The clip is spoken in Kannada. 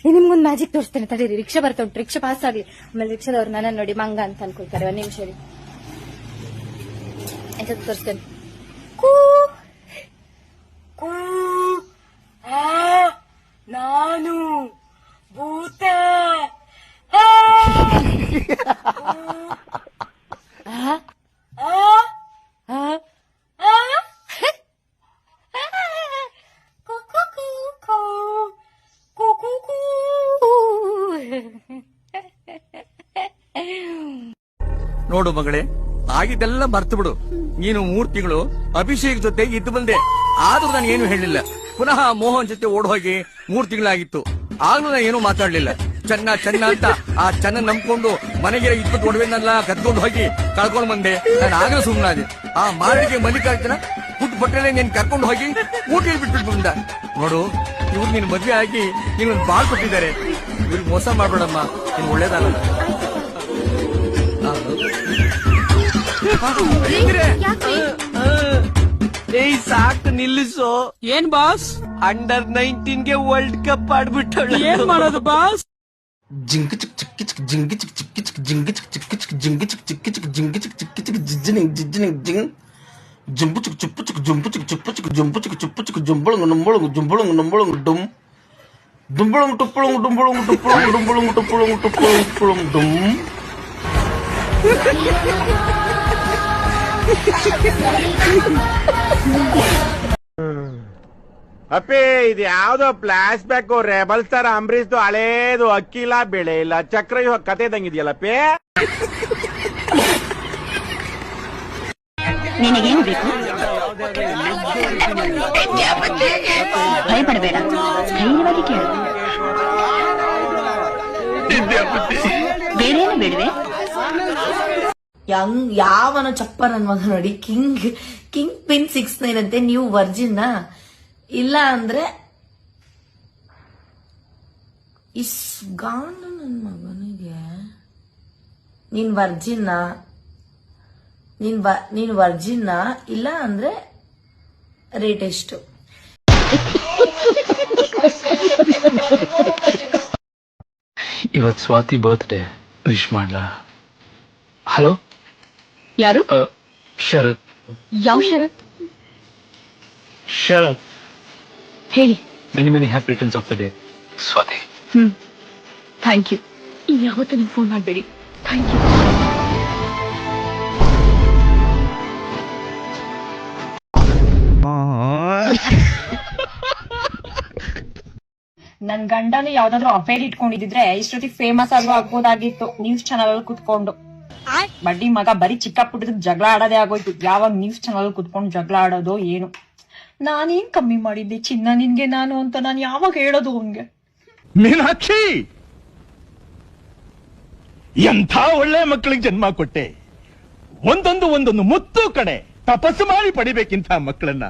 ನಿಮ್ಗೊಂದು ಮ್ಯಾಜಿಕ್ ತೋರಿಸ್ತೇನೆ ತಡೀರಿ. ರಿಕ್ಷಾ ಬರ್ತಾ ಉಂಟು, ರಿಕ್ಷಾ ಪಾಸ್ ಆಗ್ಲಿ. ಆಮೇಲೆ ರಿಕ್ಷಾದವ್ರು ನನ್ನ ನೋಡಿ ಮಂಗ ಅಂತ ಅನ್ಕೊಳ್ತಾರೆ. ಒಂದ್ ನಿಮಿಷ ರೀ, ತೋರಿಸ್ತೇನೆ. ಕೂ ಕೂ ನಾನು ಭೂತ. ನೋಡು ಮಗಳೇ, ಆಗಿದ್ದೆಲ್ಲ ಮರ್ತು ಬಿಡು. ನೀನು 3 ತಿಂಗಳು ಅಭಿಷೇಕ್ ಜೊತೆ ಇದ್ದು ಬಂದೆ, ಆದ್ರೂ ನಾನು ಏನು ಹೇಳಿಲ್ಲ. ಪುನಃ ಮೋಹನ್ ಜೊತೆ ಓಡ್ ಹೋಗಿ 3 ತಿಂಗಳಾಗಿತ್ತು, ಆಗ್ಲೂ ನಾನು ಏನೂ ಮಾತಾಡ್ಲಿಲ್ಲ. ಚೆನ್ನ ಚೆನ್ನ ಅಂತ ಆ ಚೆನ್ನ ನಂಬ್ಕೊಂಡು ಮನೆಗೆ 20 ಒಡವೆನೆಲ್ಲ ಕತ್ಕೊಂಡು ಹೋಗಿ ಕಳ್ಕೊಂಡ್ ಬಂದೆ. ನಾನು ಆಗಲೂ ಸುಮ್ಮನಾದೆ. ಆ ಮಾರಡಿಗೆ ಮಲ್ಲಿಕಾರ್ಜುನ ಪುಟ್ಟ ಬಟ್ಟೆಲೆ ನೀನ್ ಕರ್ಕೊಂಡು ಹೋಗಿ ಊಟಿಯಲ್ಲಿ ಬಿಟ್ಬಿಟ್ಟು ಬಂದ. ನೋಡು, ಇವ್ರು ನಿನ್ ಮದ್ವೆ ಆಗಿ ನೀನೊಂದು ಬಾಳ್ ಕೊಟ್ಟಿದ್ದಾರೆ. ಇವ್ರಿಗೆ ಮೋಸ ಮಾಡ್ಬೇಡಮ್ಮ, ನೀನ್ ಒಳ್ಳೇದಲ್ಲ. ಏಯ್ ಸಾಕು ನಿಲ್ಲಿಸು. ಏನ್ ಬಾಸ್? ಅಂಡರ್ 19 ಗೆ ವರ್ಲ್ಡ್ ಕಪ್ ಆಡ್ಬಿಟ್ಟಳು. ಏನ್ ಮಾಡೋದು ಬಾಸ್? ಜಿಂಗ್ ಚಿಕ್ ಚಿಕ್ ಚಿಕ್ ಜಿಂಗ್ ಚಿಕ್ ಚಿಕ್ ಚಿಕ್ ಜಿಂಗ್ ಚಿಕ್ ಚಿಕ್ ಚಿಕ್ ಜಿಂಗ್ ಚಿಕ್ ಚಿಕ್ ಚಿಕ್ ಜಿಂಗ್ ಚಿಕ್ ಚಿಕ್ ಚಿಕ್ ಜಿಜ್ಜಿನಿಂಗ್ ಜಿಜ್ಜಿನಿಂಗ್ ಜಿಂಗ್ ಜಂಬು ಚಿಕ್ ಚುಪ್ಪು ಚಿಕ್ ಜಂಬು ಚಿಕ್ ಚುಪ್ಪು ಚಿಕ್ ಜಂಬು ಚಿಕ್ ಚುಪ್ಪು ಚಿಕ್ ಜಂಬಳಂಗ ನಂಬಳಂಗ ಜಂಬಳಂಗ ನಂಬಳಂಗ ಡುಮ್ ದುಂಬಳಂಗ ಟುಪ್ಪಳಂಗ ಡುಂಬಳಂಗ ಟುಪ್ಪಳಂಗ ಡುಂಬಳಂಗ ಟುಪ್ಪಳಂಗ ಟುಪ್ಪಳಂಗ ಟುಪ್ಪಳಂಗ ಡುಮ್. ಅಪ್ಪಿ, ಇದು ಯಾವ್ದೋ flash back rebel star Ambareesh ಹಳೇದು. ಅಕ್ಕಿ ಇಲ್ಲ, ಬೆಳೆ ಇಲ್ಲ, ಚಕ್ರ ಕತೆ ಇದಂಗಿದೆಯಲ್ಲಪ್ಪಿ. ನಿನಗೇನು ಬೇಕು? ಭಯಪಡಬೇಡ, ಧೈರ್ಯವಾಗಿ ಕೇಳು. ಬೇರೇನು ಬೇಡವೆ? ಯಾವನ ಚಪ್ಪ ನನ್ ಮಗ ನೋಡಿ. ಕಿಂಗ್ ಪಿನ್ 69 ಅಂತೆ. ನೀವು ವರ್ಜಿನ್ ಇಲ್ಲ ಅಂದ್ರೆ ಇಸ್ಗಾನ್ ನನ್ ಮಗನಿಗೆ. ನೀನ್ ವರ್ಜಿನ್ ನೀನ್ ವರ್ಜಿನ್ ಇಲ್ಲ ಅಂದ್ರೆ ರೇಟ್ ಎಷ್ಟು? ಇವತ್ ಸ್ವಾತಿ ಬರ್ತ್ಡೇ, ವಿಶ್ ಮಾಡ್ಲಾ? ಹಲೋ, ಯಾರು? ಶರತ್. ಯಾವ ಶರತ್? ಶರತ್, ಹೇಳಿ. Many many happy returns of the day Swati. Thank you. ಯಾವತ್ತೂ ನೀವು ಫೋನ್ ಮಾಡಬೇಡಿ. Thank you. ನನ್ ಗಂಡನು ಯಾವ್ದಾದ್ರು ಅಫೇರ್ ಇಟ್ಕೊಂಡಿದ್ರೆ ಇಷ್ಟೊತ್ತಿಗೆ ಫೇಮಸ್ ಆದ್ರೂ ಆಗ್ಬೋದಾಗಿತ್ತು. ನ್ಯೂಸ್ ಚಾನಲ್ ಅಲ್ಲಿ ಕುತ್ಕೊಂಡು ಬಡ್ಡಿ ಮಗ ಬರೀ ಚಿಕ್ಕ ಪುಟ್ಟದ ಜಗಳ ಆಡೋದೇ ಆಗೋಯ್ತು. ಯಾವಾಗ ನ್ಯೂಸ್ ಚಾನಲ್ ಕುತ್ಕೊಂಡು ಜಗಳ ಆಡೋದು ಏನು? ನಾನೇನ್ ಕಮ್ಮಿ ಮಾಡಿದ್ದೆ ಚಿನ್ನ ನಿನ್ಗೆ ನಾನು ಅಂತ ನಾನು ಯಾವಾಗ ಹೇಳೋದು ಅವನ್ಗೆ? ಮೀನಾಕ್ಷಿ, ಎಂಥ ಒಳ್ಳೆ ಮಕ್ಕಳಿಗೆ ಜನ್ಮ ಕೊಟ್ಟೆ. ಒಂದೊಂದು ಮುತ್ತು ಕಡೆ ತಪಸ್ಸು ಮಾಡಿ ಪಡಿಬೇಕಿಂತ ಮಕ್ಕಳನ್ನ.